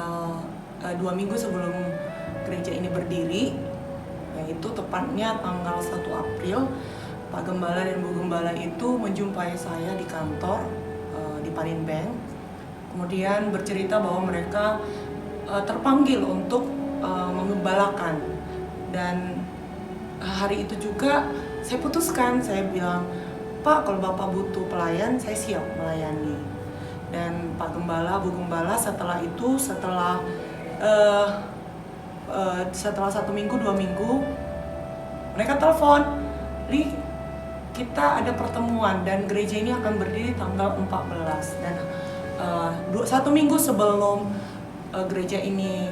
tanggal 2 minggu sebelum gereja ini berdiri, yaitu tepatnya tanggal 1 April, Pak Gembala dan Bu Gembala itu menjumpai saya di kantor di Parinbank. Kemudian bercerita bahwa mereka terpanggil untuk mengembalakan, dan hari itu juga saya putuskan, saya bilang, Pak, kalau Bapak butuh pelayan, saya siap melayani. Dan Pak Gembala, Bu Gembala setelah itu, setelah 1 minggu, 2 minggu, mereka telepon, Li, kita ada pertemuan dan gereja ini akan berdiri tanggal 14. Dan 1 minggu sebelum gereja ini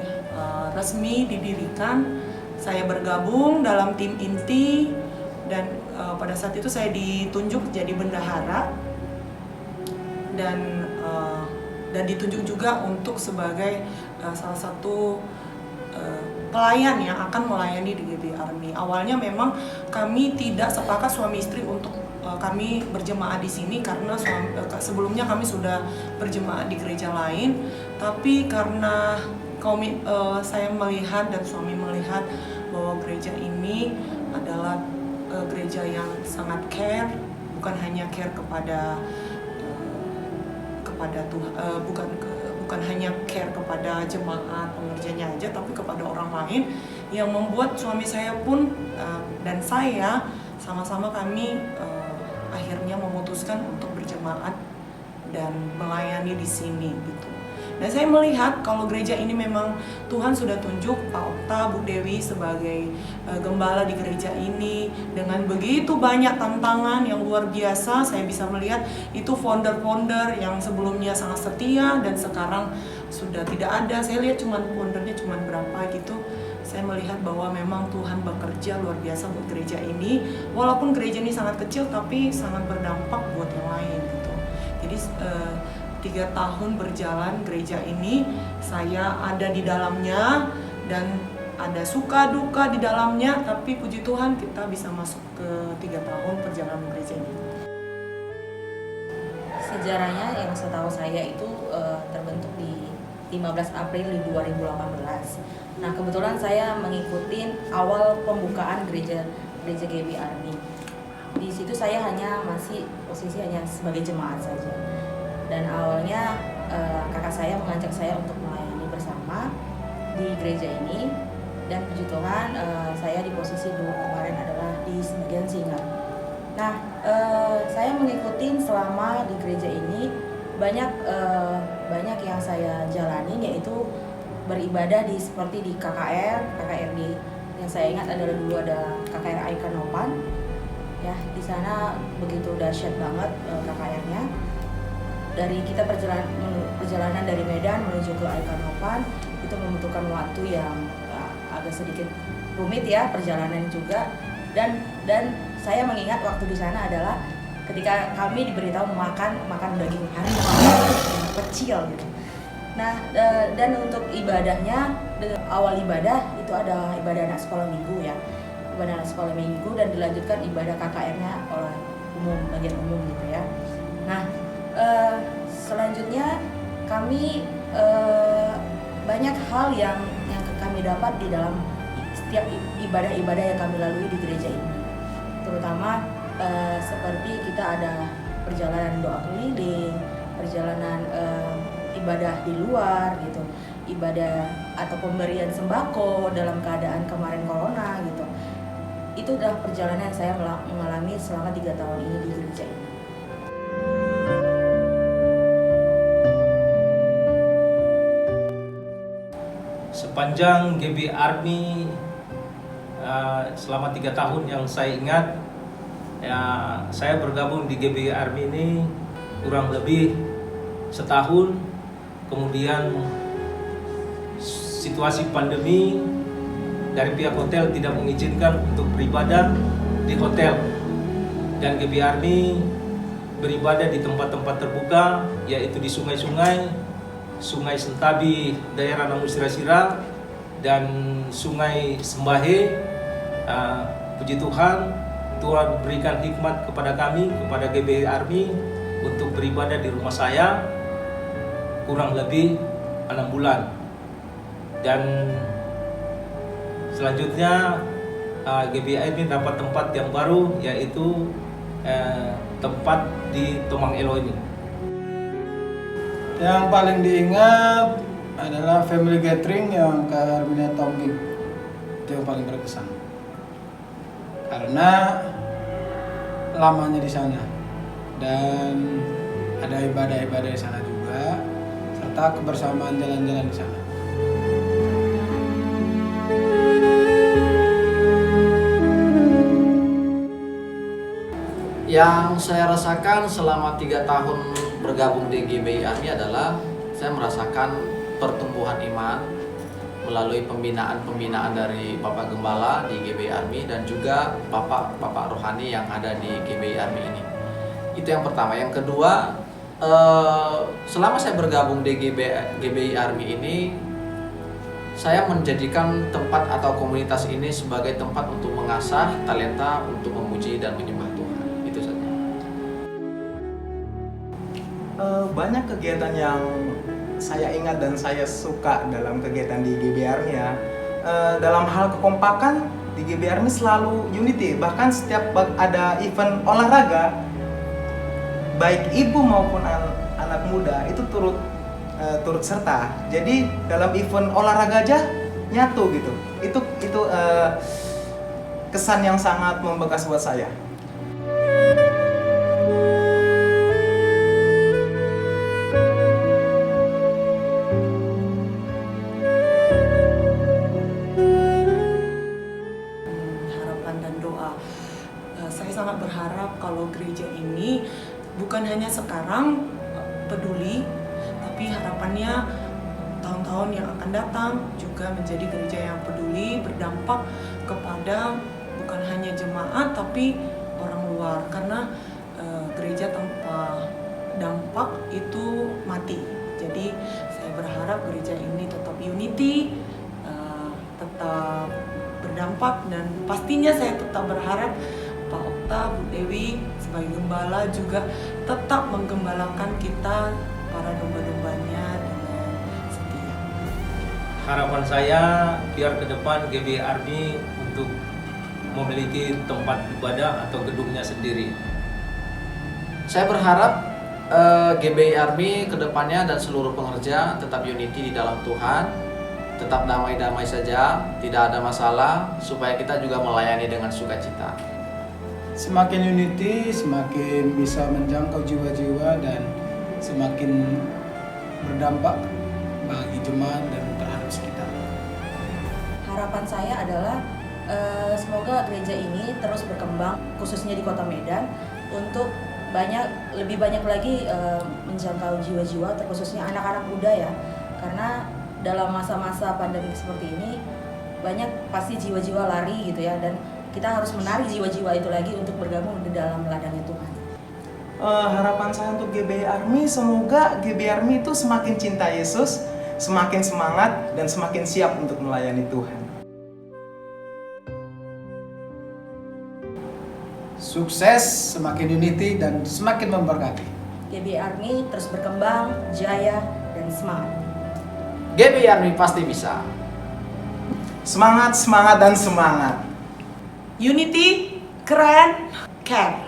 resmi didirikan, saya bergabung dalam tim inti, dan pada saat itu saya ditunjuk jadi bendahara, dan ditunjuk juga untuk sebagai salah satu pelayan yang akan melayani di GBI Army. Awalnya memang kami tidak sepakat suami istri untuk kami berjemaah di sini karena sebelumnya kami sudah berjemaah di gereja lain, tapi karena saya melihat dan suami melihat bahwa gereja ini adalah gereja yang sangat care, bukan hanya care kepada Tuhan, bukan hanya care kepada jemaat pengerjanya aja, tapi kepada orang lain, yang membuat suami saya pun dan saya sama-sama kami akhirnya memutuskan untuk berjemaat dan melayani di sini gitu. Dan saya melihat kalau gereja ini memang Tuhan sudah tunjuk Pak Okta, Bu Dewi sebagai gembala di gereja ini dengan begitu banyak tantangan yang luar biasa. Saya bisa melihat itu founder-founder yang sebelumnya sangat setia dan sekarang sudah tidak ada. Saya lihat foundernya cuma berapa gitu. Saya melihat bahwa memang Tuhan bekerja luar biasa buat gereja ini. Walaupun gereja ini sangat kecil tapi sangat berdampak buat yang lain gitu. Jadi 3 tahun berjalan gereja ini, saya ada di dalamnya dan ada suka duka di dalamnya, tapi puji Tuhan kita bisa masuk ke 3 tahun perjalanan gereja ini. Sejarahnya yang setahu saya itu terbentuk di 15 April 2018. Nah, kebetulan saya mengikuti awal pembukaan gereja GBI Army. Di situ saya masih posisi hanya sebagai jemaat saja. Dan awalnya kakak saya mengajak saya untuk melayani bersama di gereja ini, dan puji Tuhan saya di posisi dulu kemarin adalah di bagian singa. Nah, saya mengikuti selama di gereja ini banyak yang saya jalani, yaitu beribadah seperti di KKRD. Yang saya ingat adalah dulu ada KKR Aikanopan. Ya, di sana begitu dahsyat banget KKR-nya. Dari kita perjalanan dari Medan menuju ke Aikanopan itu membutuhkan waktu yang agak sedikit rumit ya, perjalanan juga, dan saya mengingat waktu di sana adalah ketika kami diberitahu makan daging harimau kecil gitu. Nah, dan untuk ibadahnya, awal ibadah itu ada ibadah anak sekolah minggu ya, ibadah anak sekolah minggu, dan dilanjutkan ibadah KKR-nya oleh bagian umum gitu ya. Nah, selanjutnya kami banyak hal yang kami dapat di dalam setiap ibadah-ibadah yang kami lalui di gereja ini, terutama seperti kita ada perjalanan doa keliling, perjalanan ibadah di luar gitu, ibadah atau pemberian sembako dalam keadaan kemarin corona gitu. Itu adalah perjalanan yang saya mengalami selama 3 tahun ini di gereja ini. Sepanjang GBI Army selama 3 tahun yang saya ingat, ya, saya bergabung di GBI Army ini kurang lebih setahun. Kemudian situasi pandemi dari pihak hotel tidak mengizinkan untuk beribadah di hotel, dan GBI Army beribadah di tempat-tempat terbuka, yaitu di sungai-sungai, Sungai Sentabi daerah Namu Sira-Sira dan Sungai Sembahe. Puji Tuhan, Tuhan berikan hikmat kepada kami, kepada GBI Army, untuk beribadah di rumah saya kurang lebih 6 bulan. Dan selanjutnya GBI ini dapat tempat yang baru, yaitu tempat di Tomang Elo ini. Yang paling diingat adalah family gathering yang ke Armenia Tongging. Itu yang paling berkesan. Karena lamanya di sana dan ada ibadah-ibadah di sana juga, serta kebersamaan jalan-jalan di sana. Yang saya rasakan selama 3 tahun bergabung di GBI Army adalah saya merasakan pertumbuhan iman melalui pembinaan dari Bapak Gembala di GBI Army dan juga Bapak rohani yang ada di GBI Army ini. Itu yang pertama. Yang kedua, selama saya bergabung di GBI Army ini, saya menjadikan tempat atau komunitas ini sebagai tempat untuk mengasah talenta untuk memuji dan menyembah Tuhan. Itu saja. Banyak kegiatan yang saya ingat dan saya suka dalam kegiatan di GBI Army ya. Dalam hal kekompakan di GBI Army selalu unity. Bahkan setiap ada event olahraga, baik ibu maupun anak muda itu turut serta. Jadi dalam event olahraga aja nyatu gitu. Itu kesan yang sangat membekas buat saya. Harapan dan doa. Saya sangat berharap kalau gereja ini bukan hanya sekarang peduli, tapi harapannya tahun-tahun yang akan datang juga menjadi gereja yang peduli, berdampak kepada bukan hanya jemaat tapi orang luar, karena gereja tanpa dampak itu mati. Jadi saya berharap gereja ini tetap unity, tetap berdampak, dan pastinya saya tetap berharap Pak Okta, Bu Dewi sebagai gembala juga tetap menggembalakan kita para domba-dombanya dengan setia. Harapan saya biar ke depan GBI Army untuk memiliki tempat ibadah atau gedungnya sendiri. Saya berharap GBI Army ke depannya dan seluruh pengerja tetap unity di dalam Tuhan, tetap damai-damai saja, tidak ada masalah, supaya kita juga melayani dengan sukacita. Semakin unity, semakin bisa menjangkau jiwa-jiwa dan semakin berdampak bagi jemaat dan terhadap sekitar. Harapan saya adalah semoga gereja ini terus berkembang, khususnya di Kota Medan, untuk lebih banyak lagi menjangkau jiwa-jiwa, terkhususnya anak-anak muda ya. Karena dalam masa-masa pandemi seperti ini banyak pasti jiwa-jiwa lari gitu ya, dan kita harus menarik jiwa-jiwa itu lagi untuk bergabung di dalam ladangnya Tuhan. Harapan saya untuk GBI Army, semoga GBI Army itu semakin cinta Yesus, semakin semangat dan semakin siap untuk melayani Tuhan. Sukses, semakin unity dan semakin memberkati. GBI Army terus berkembang, jaya, dan semangat. GBI Army pasti bisa. Semangat, semangat, dan semangat. Unity, keren, care.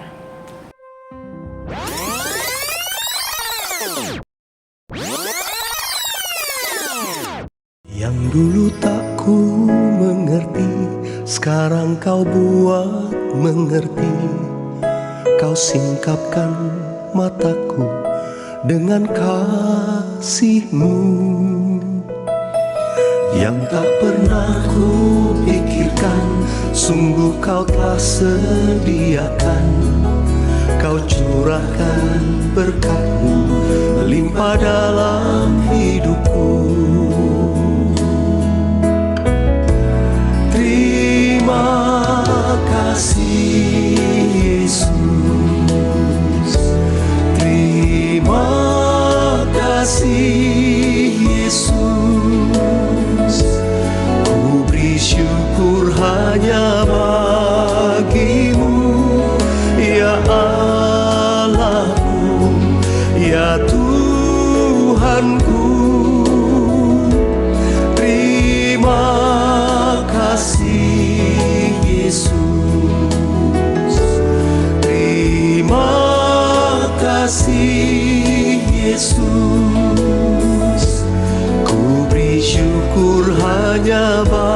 Yang dulu tak ku mengerti, sekarang kau buat mengerti. Kau singkapkan mataku dengan kasih-Mu yang tak pernah ku pikirkan. Sungguh kau telah sediakan, kau curahkan berkat-Mu melimpah dalam hidupku. Terima kasih Yesus, terima kasih Yesus. Ku beri syukur hanya bagi-Mu, ya Allahku, ya Tuhanku. hanya bagimu.